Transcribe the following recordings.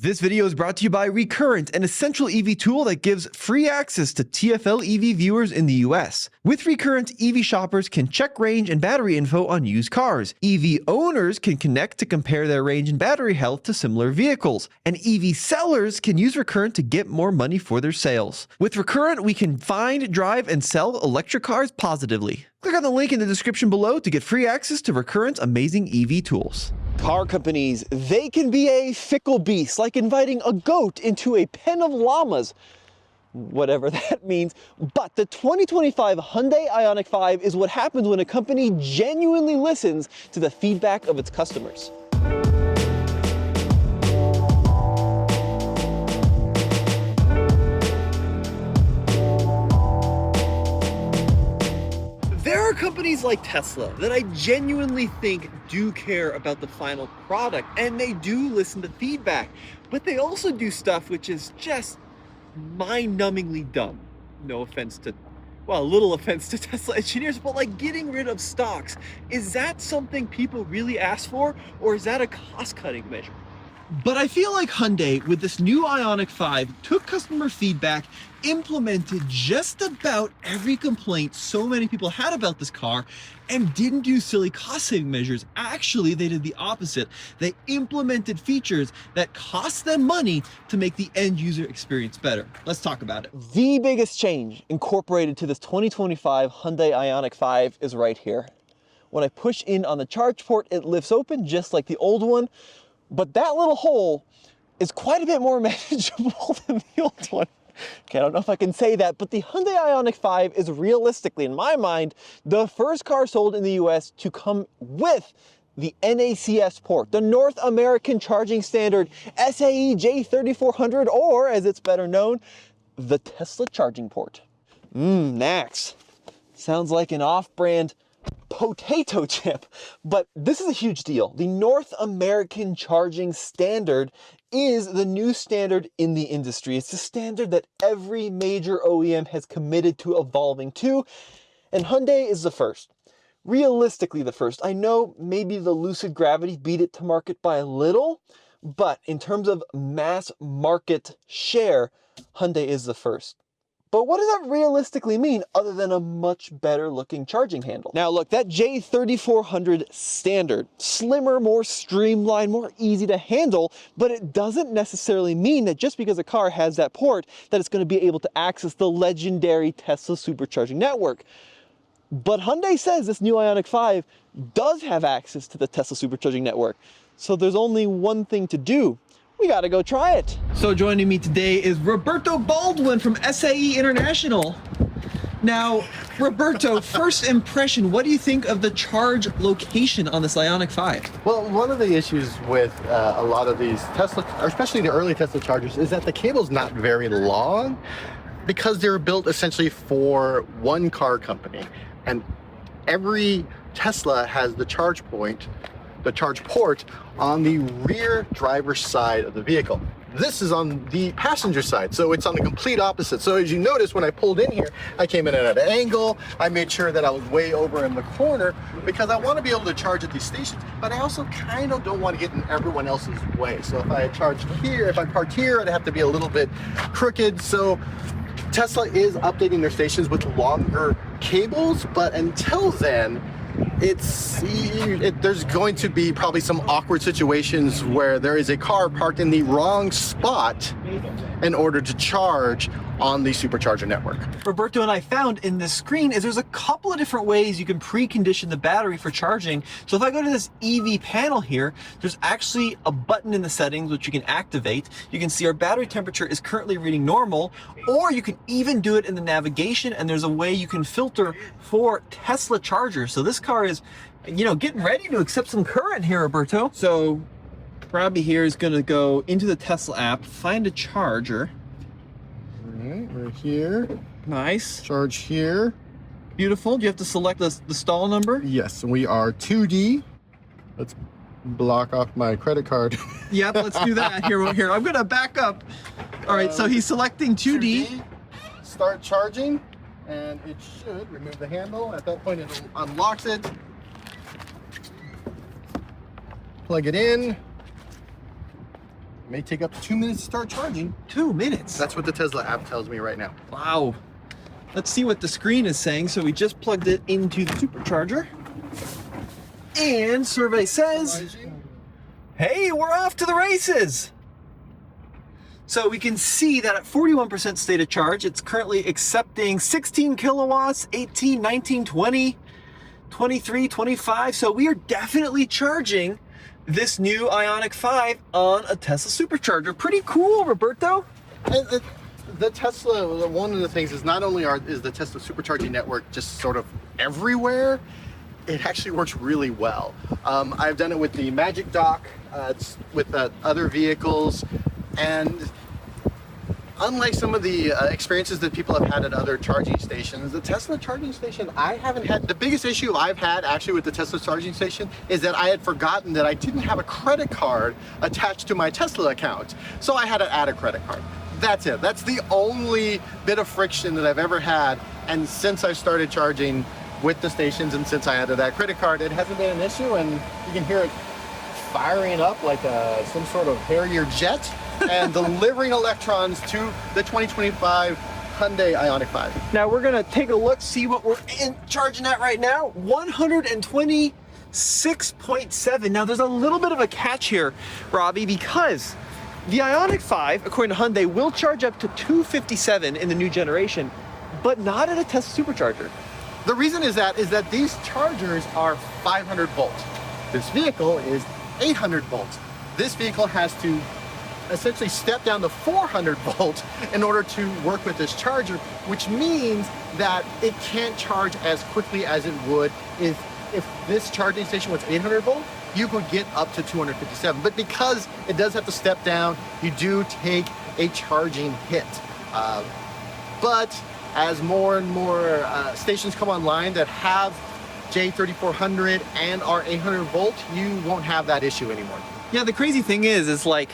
This video is brought to you by Recurrent, an essential EV tool that gives free access to TFL EV viewers in the US. With Recurrent, EV shoppers can check range and battery info on used cars. EV owners can connect to compare their range and battery health to similar vehicles. And EV sellers can use Recurrent to get more money for their sales. With Recurrent, we can find, drive, and sell electric cars positively. Click on the link in the description below to get free access to Recurrent's amazing EV tools. Car companies, they can be a fickle beast, like inviting a goat into a pen of llamas, whatever that means. But the 2025 Hyundai Ioniq 5 is what happens when a company genuinely listens to the feedback of its customers. There are companies like Tesla that I genuinely think do care about the final product, and they do listen to feedback, but they also do stuff which is just mind-numbingly dumb. No offense to, well, a little offense to Tesla engineers, but like getting rid of stocks. Is that something people really ask for, or is that a cost-cutting measure? But I feel like Hyundai, with this new Ioniq 5, took customer feedback, implemented just about every complaint so many people had about this car, and didn't do silly cost-saving measures. Actually, they did the opposite. They implemented features that cost them money to make the end-user experience better. Let's talk about it. The biggest change incorporated to this 2025 Hyundai Ioniq 5 is right here. When I push in on the charge port, it lifts open just like the old one. But that little hole is quite a bit more manageable than the old one. Okay, I don't know if I can say that, but the Hyundai Ioniq 5 is realistically, in my mind, the first car sold in the US to come with the NACS port, the North American Charging Standard, SAE J3400, or as it's better known, the Tesla charging port. NACS. Sounds like an off-brand potato chip, but this is a huge deal. The North American Charging Standard is the new standard in the industry. It's the standard that every major OEM has committed to evolving to, and Hyundai is the first. Realistically the first. I know maybe the Lucid Gravity beat it to market by a little, but in terms of mass market share, Hyundai is the first. But what does that realistically mean other than a much better looking charging handle? Now look, that J3400 standard, slimmer, more streamlined, more easy to handle, but it doesn't necessarily mean that just because a car has that port, that it's going to be able to access the legendary Tesla supercharging network. But Hyundai says this new Ioniq 5 does have access to the Tesla supercharging network. So there's only one thing to do. We gotta go try it. So joining me today is Roberto Baldwin from SAE International. Now, Roberto, first impression, what do you think of the charge location on this Ioniq 5? Well, one of the issues with a lot of these Tesla, or especially the early Tesla chargers, is that the cable's not very long because they're built essentially for one car company. And every Tesla has the charge point, the charge port on the rear driver's side of the vehicle. This is on the passenger side, so it's on the complete opposite. So as you notice, when I pulled in here, I came in at an angle. I made sure that I was way over in the corner because I want to be able to charge at these stations, but I also kind of don't want to get in everyone else's way. So if I charged here, if I parked here, I'd have to be a little bit crooked. So Tesla is updating their stations with longer cables, but until then, there's going to be probably some awkward situations where there is a car parked in the wrong spot in order to charge on the supercharger network. Roberto and I found in this screen is there's a couple of different ways you can precondition the battery for charging. So if I go to this EV panel here, there's actually a button in the settings which you can activate. You can see our battery temperature is currently reading normal, or you can even do it in the navigation, and there's a way you can filter for Tesla chargers. So this car is, you know, getting ready to accept some current here, Roberto. So Robbie here is gonna go into the Tesla app, find a charger. Alright, we're here. Nice. Charge here. Beautiful. Do you have to select the stall number? Yes, we are 2D. Let's block off my credit card. Yep, let's do that. Here, I'm gonna back up. All right, so he's selecting 2D. Start charging, and it should remove the handle. At that point, it unlocks it. Plug it in. may take up to 2 minutes to start charging. 2 minutes? That's what the Tesla app tells me right now. Wow. Let's see what the screen is saying. So we just plugged it into the supercharger. And survey says, hey, we're off to the races. So we can see that at 41% state of charge, it's currently accepting 16 kilowatts, 18, 19, 20, 23, 25. So we are definitely charging this new Ioniq 5 on a Tesla supercharger. Pretty cool, Roberto. And the Tesla, one of the things is not only is the Tesla supercharging network just sort of everywhere, it actually works really well. I've done it with the Magic Dock, with other vehicles, and unlike some of the experiences that people have had at other charging stations, the Tesla charging station, I haven't had, the biggest issue I've had actually with the Tesla charging station is that I had forgotten that I didn't have a credit card attached to my Tesla account. So I had to add a credit card. That's it. That's the only bit of friction that I've ever had. And since I started charging with the stations and since I added that credit card, it hasn't been an issue, and you can hear it firing up like some sort of Harrier jet and delivering electrons to the 2025 Hyundai Ioniq 5. Now we're gonna take a look, see what we're charging at right now. 126.7. Now there's a little bit of a catch here, Robbie, because the Ioniq 5, according to Hyundai, will charge up to 257 in the new generation, but not at a Tesla supercharger. The reason is that these chargers are 500 volts. This vehicle is 800 volts. This vehicle has to essentially step down to 400 volts in order to work with this charger, which means that it can't charge as quickly as it would if this charging station was 800 volt, you could get up to 257. But because it does have to step down, you do take a charging hit. But as more and more stations come online that have J3400 and are 800 volt, you won't have that issue anymore. Yeah, the crazy thing is like,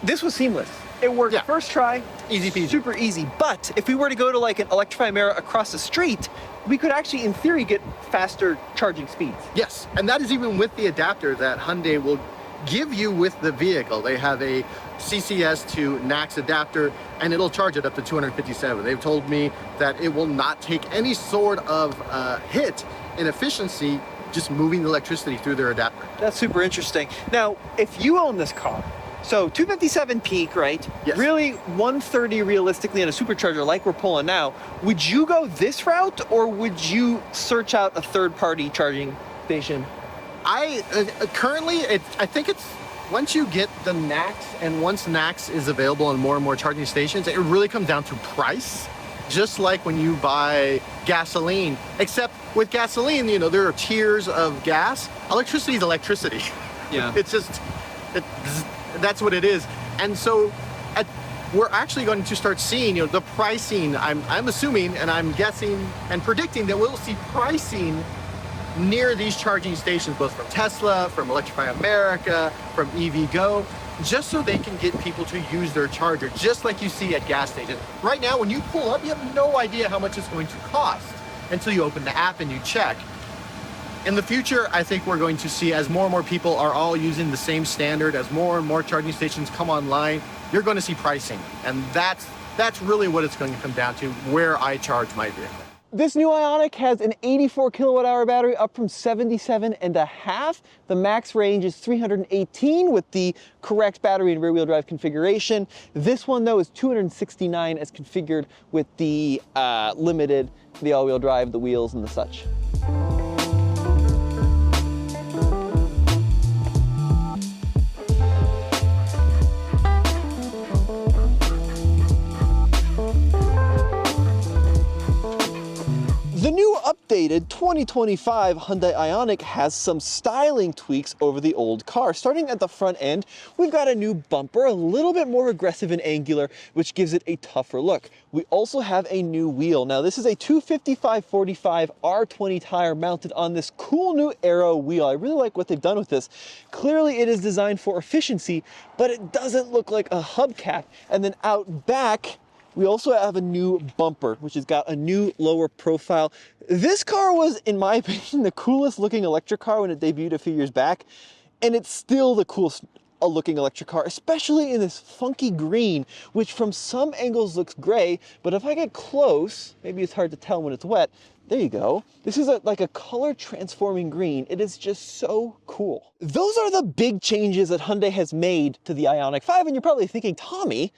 this was seamless. It worked first try, easy peasy, super easy. But if we were to go to like an Electrify Mera across the street, we could actually, in theory, get faster charging speeds. Yes, and that is even with the adapter that Hyundai will give you with the vehicle. They have a CCS to NACS adapter, and it'll charge it up to 257. They've told me that it will not take any sort of hit in efficiency just moving the electricity through their adapter. That's super interesting. Now, if you own this car, so 257 peak, right? Yes. Really 130 realistically on a supercharger like we're pulling now, would you go this route or would you search out a third-party charging station? Currently, I think it's once you get the NACS, and once NACS is available on more and more charging stations, it really comes down to price. Just like when you buy gasoline, except with gasoline, you know, there are tiers of gas. Electricity is electricity. Yeah. It's just, that's what it is. And so we're actually going to start seeing, you know, the pricing. I'm assuming, and I'm guessing and predicting that we'll see pricing near these charging stations, both from Tesla, from Electrify America, from EVgo, just so they can get people to use their charger, just like you see at gas stations. Right now, when you pull up, you have no idea how much it's going to cost until you open the app and you check. In the future, I think we're going to see, as more and more people are all using the same standard, as more and more charging stations come online, you're going to see pricing. And that's really what it's going to come down to, where I charge my vehicle. This new Ioniq has an 84 kilowatt hour battery, up from 77 and a half. The max range is 318 with the correct battery and rear wheel drive configuration. This one though is 269 as configured with the limited, the all wheel drive, the wheels and the such. The new updated 2025 Hyundai Ioniq has some styling tweaks over the old car. Starting at the front end, we've got a new bumper, a little bit more aggressive and angular, which gives it a tougher look. We also have a new wheel. Now this is a 255/45 R20 tire mounted on this cool new Aero wheel. I really like what they've done with this. Clearly it is designed for efficiency, but it doesn't look like a hubcap. And then out back, we also have a new bumper, which has got a new lower profile. This car was, in my opinion, the coolest looking electric car when it debuted a few years back, and it's still the coolest a looking electric car, especially in this funky green, which from some angles looks gray, but if I get close, maybe it's hard to tell when it's wet. There you go. This is like a color transforming green. It is just so cool. Those are the big changes that Hyundai has made to the Ioniq 5, and you're probably thinking, Tommy,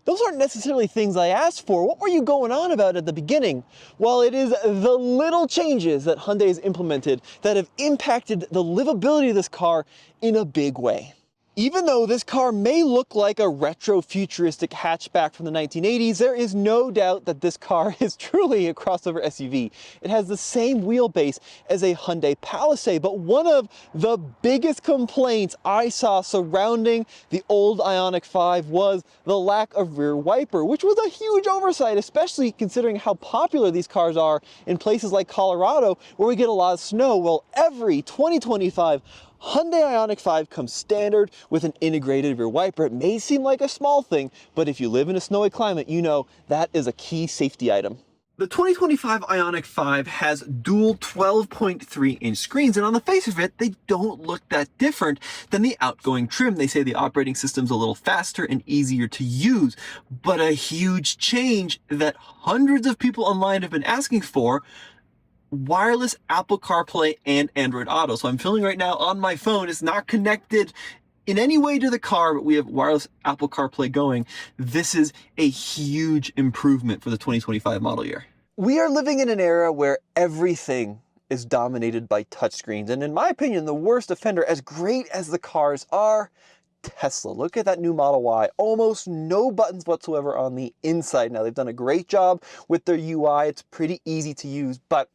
those aren't necessarily things I asked for. What were you going on about at the beginning? Well, it is the little changes that Hyundai has implemented that have impacted the livability of this car in a big way. Even though this car may look like a retro futuristic hatchback from the 1980s, there is no doubt that this car is truly a crossover SUV. It has the same wheelbase as a Hyundai Palisade, but one of the biggest complaints I saw surrounding the old Ioniq 5 was the lack of rear wiper, which was a huge oversight, especially considering how popular these cars are in places like Colorado, where we get a lot of snow. Well, every 2025 Hyundai Ioniq 5 comes standard with an integrated rear wiper. It may seem like a small thing, but if you live in a snowy climate, you know that is a key safety item. The 2025 Ioniq 5 has dual 12.3-inch screens, and on the face of it, they don't look that different than the outgoing trim. They say the operating system's a little faster and easier to use, but a huge change that hundreds of people online have been asking for: wireless Apple CarPlay and Android Auto. So I'm filming right now on my phone. It's not connected in any way to the car, but we have wireless Apple CarPlay going. This is a huge improvement for the 2025 model year. We are living in an era where everything is dominated by touchscreens. And in my opinion, the worst offender, as great as the cars are, Tesla. Look at that new Model Y. Almost no buttons whatsoever on the inside. Now, they've done a great job with their UI. It's pretty easy to use, but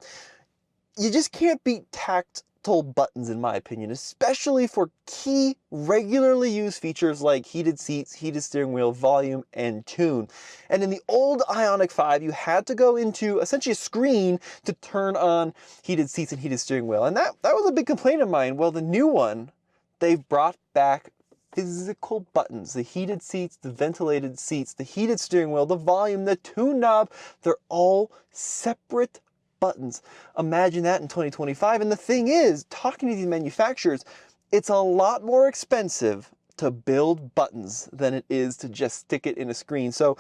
you just can't beat tactile buttons, in my opinion, especially for key, regularly used features like heated seats, heated steering wheel, volume, and tune. And in the old Ioniq 5, you had to go into essentially a screen to turn on heated seats and heated steering wheel. And that was a big complaint of mine. Well, the new one, they've brought back physical buttons: the heated seats, the ventilated seats, the heated steering wheel, the volume, the tune knob. They're all separate buttons. Imagine that in 2025. And the thing is, talking to these manufacturers, it's a lot more expensive to build buttons than it is to just stick it in a screen. So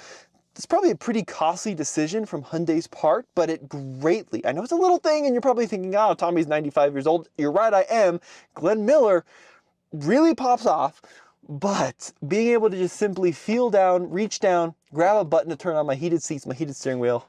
it's probably a pretty costly decision from Hyundai's part, but it greatly, I know it's a little thing, and you're probably thinking, oh, Tommy's 95 years old. You're right, I am. Glenn Miller really pops off. But being able to just simply feel down, reach down, grab a button to turn on my heated seats, my heated steering wheel,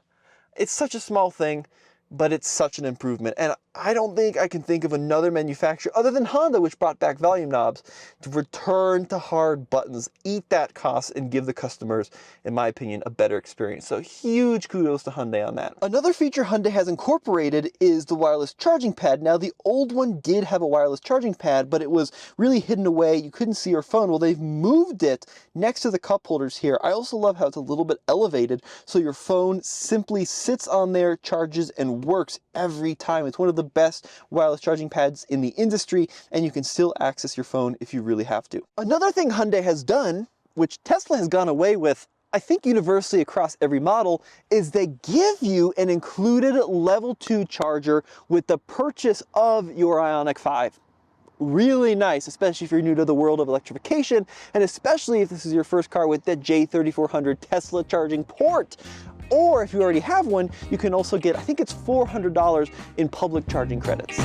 it's such a small thing, but it's such an improvement. And I don't think I can think of another manufacturer other than Honda, which brought back volume knobs, to return to hard buttons, eat that cost, and give the customers, in my opinion, a better experience. So huge kudos to Hyundai on that. Another feature Hyundai has incorporated is the wireless charging pad. Now, the old one did have a wireless charging pad, but it was really hidden away. You couldn't see your phone. Well, they've moved it next to the cup holders here. I also love how it's a little bit elevated, so your phone simply sits on there, charges, and works every time. It's one of the best wireless charging pads in the industry, and you can still access your phone if you really have to. Another thing Hyundai has done, which Tesla has gone away with, I think universally across every model, is they give you an included level 2 charger with the purchase of your Ioniq 5. Really nice, especially if you're new to the world of electrification, and especially if this is your first car with the J3400 Tesla charging port. Or if you already have one, you can also get, I think it's $400 in public charging credits.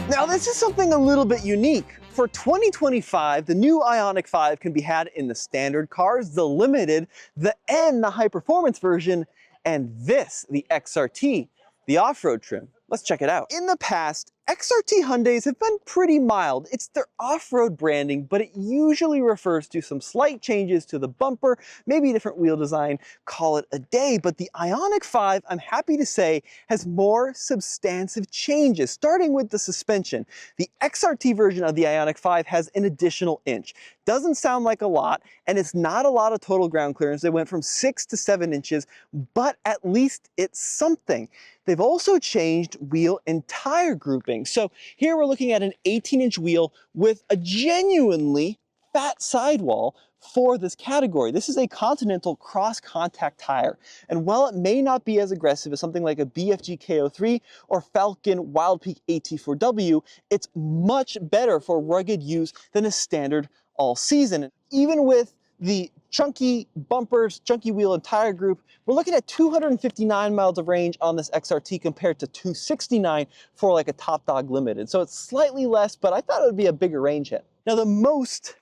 Now, this is something a little bit unique. For 2025, the new Ioniq 5 can be had in the standard cars, the limited, the N, the high performance version, and this, the XRT, the off-road trim. Let's check it out. In the past, XRT Hyundais have been pretty mild. It's their off-road branding, but it usually refers to some slight changes to the bumper, maybe a different wheel design, call it a day. But the Ioniq 5, I'm happy to say, has more substantive changes, starting with the suspension. The XRT version of the Ioniq 5 has an additional inch. Doesn't sound like a lot, and it's not a lot of total ground clearance. They went from 6 to 7 inches, but at least it's something. They've also changed wheel and tire grouping. So here we're looking at an 18-inch wheel with a genuinely fat sidewall for this category. This is a Continental cross-contact tire, and while it may not be as aggressive as something like a BFG KO3 or Falcon Wildpeak AT4W, it's much better for rugged use than a standard all-season. Even with the chunky bumpers, chunky wheel and tire group, we're looking at 259 miles of range on this XRT compared to 269 for like a Top Dog Limited. So it's slightly less, but I thought it would be a bigger range hit. Now the most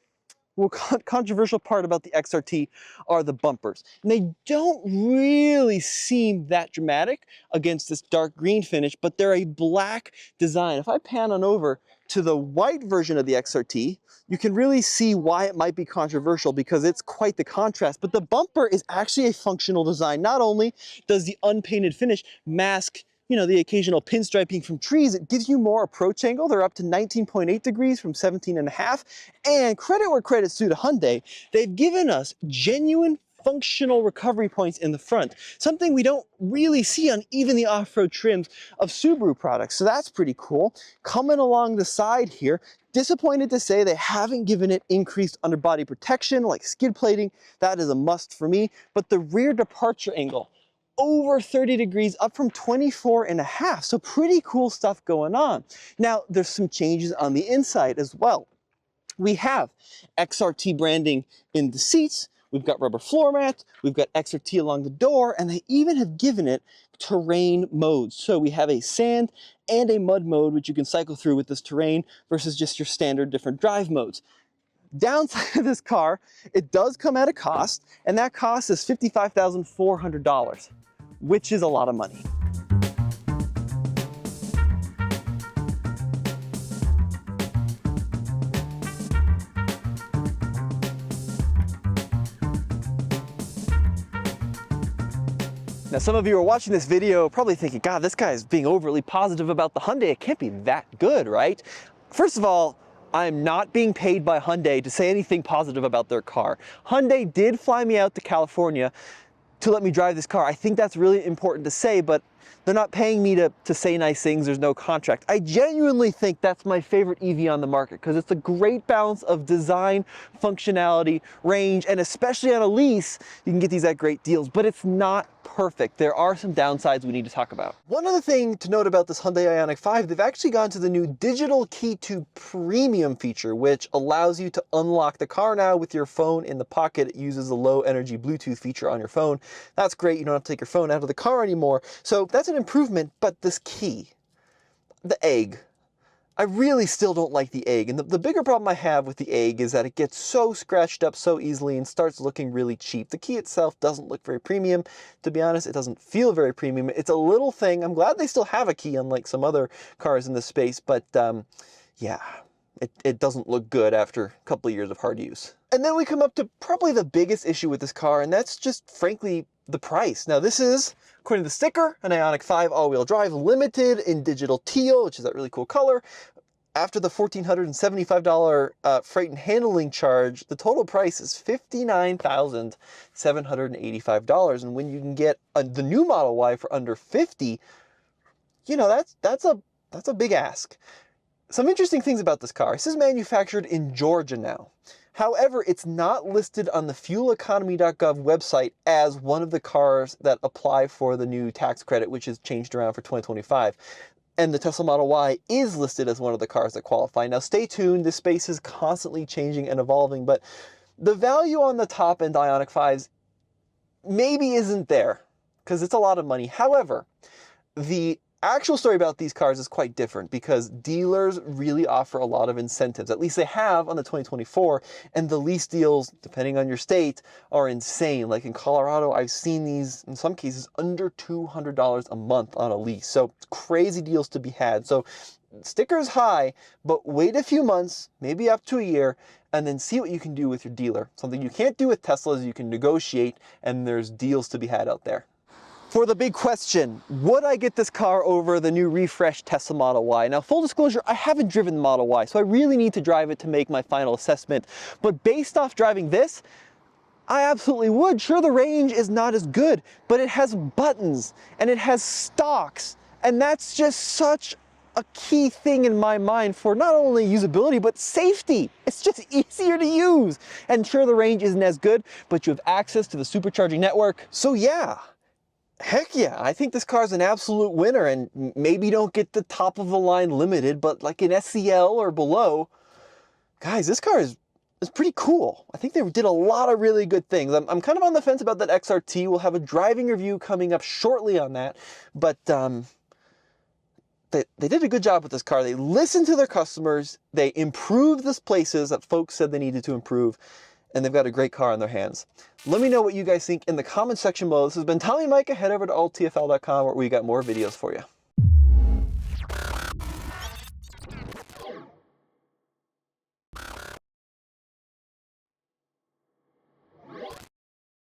controversial part about the XRT are the bumpers. And they don't really seem that dramatic against this dark green finish, but they're a black design. If I pan on over to the white version of the XRT, you can really see why it might be controversial because it's quite the contrast. But the bumper is actually a functional design. Not only does the unpainted finish mask the occasional pinstriping from trees, it gives you more approach angle. They're up to 19.8 degrees from 17.5. And credit where credit's due to Hyundai, they've given us genuine functional recovery points in the front, something we don't really see on even the off-road trims of Subaru products. So that's pretty cool. Coming along the side here, disappointed to say they haven't given it increased underbody protection like skid plating. That is a must for me. But the rear departure angle, over 30 degrees, up from 24.5. So pretty cool stuff going on. Now, there's some changes on the inside as well. We have XRT branding in the seats. We've got rubber floor mats. We've got XRT along the door, and they even have given it terrain modes. So we have a sand and a mud mode, which you can cycle through with this terrain versus just your standard different drive modes. Downside of this car, it does come at a cost, and that cost is $55,400, which is a lot of money. Now, some of you are watching this video probably thinking, God, this guy is being overly positive about the Hyundai. It can't be that good, right? First of all, I'm not being paid by Hyundai to say anything positive about their car. Hyundai did fly me out to California to let me drive this car. I think that's really important to say, but they're not paying me to say nice things. There's no contract. I genuinely think that's my favorite EV on the market because it's a great balance of design, functionality, range, and especially on a lease, you can get these at great deals, but it's not perfect. There are some downsides we need to talk about. One other thing to note about this Hyundai Ioniq 5, they've actually gone to the new Digital Key to Premium feature, which allows you to unlock the car now with your phone in the pocket. It uses a low energy Bluetooth feature on your phone. That's great. You don't have to take your phone out of the car anymore. So that's an improvement, but this key, the egg, I really still don't like the egg. And the bigger problem I have with the egg is that it gets so scratched up so easily and starts looking really cheap. The key itself doesn't look very premium. To be honest, it doesn't feel very premium. It's a little thing. I'm glad they still have a key, unlike some other cars in this space, but yeah, it doesn't look good after a couple of years of hard use. And then we come up to probably the biggest issue with this car, and that's just, frankly, the price. Now, this is, according to the sticker, an Ioniq 5 all-wheel drive limited in digital teal, which is that really cool color. After the $1,475 freight and handling charge, the total price is $59,785. And when you can get the new Model Y for under $50, that's a big ask. Some interesting things about this car. This is manufactured in Georgia now. However, it's not listed on the fueleconomy.gov website as one of the cars that apply for the new tax credit, which is changed around for 2025. And the Tesla Model Y is listed as one of the cars that qualify. Now, stay tuned. This space is constantly changing and evolving, but the value on the top-end Ioniq 5s maybe isn't there because it's a lot of money. However, the actual story about these cars is quite different because dealers really offer a lot of incentives. At least they have on the 2024, and the lease deals, depending on your state, are insane. Like in Colorado, I've seen these, in some cases, under $200 a month on a lease. So crazy deals to be had. So sticker's high, but wait a few months, maybe up to a year, and then see what you can do with your dealer. Something you can't do with Tesla is you can negotiate, and there's deals to be had out there. For the big question, would I get this car over the new refreshed Tesla Model Y? Now, full disclosure, I haven't driven the Model Y, so I really need to drive it to make my final assessment. But based off driving this, I absolutely would. Sure, the range is not as good, but it has buttons and it has stalks, and that's just such a key thing in my mind for not only usability, but safety. It's just easier to use. And sure, the range isn't as good, but you have access to the supercharging network. So yeah, heck yeah, I think this car is an absolute winner, and maybe you don't get the top of the line limited, but like an SCL or below, guys, this car is pretty cool. I think they did a lot of really good things. I'm kind of on the fence about that XRT. We'll have a driving review coming up shortly on that, but they did a good job with this car. They listened to their customers, they improved the places that folks said they needed to improve, and they've got a great car in their hands. Let me know what you guys think in the comment section below. This has been Tommy Micah. Head over to alltfl.com where we got more videos for you.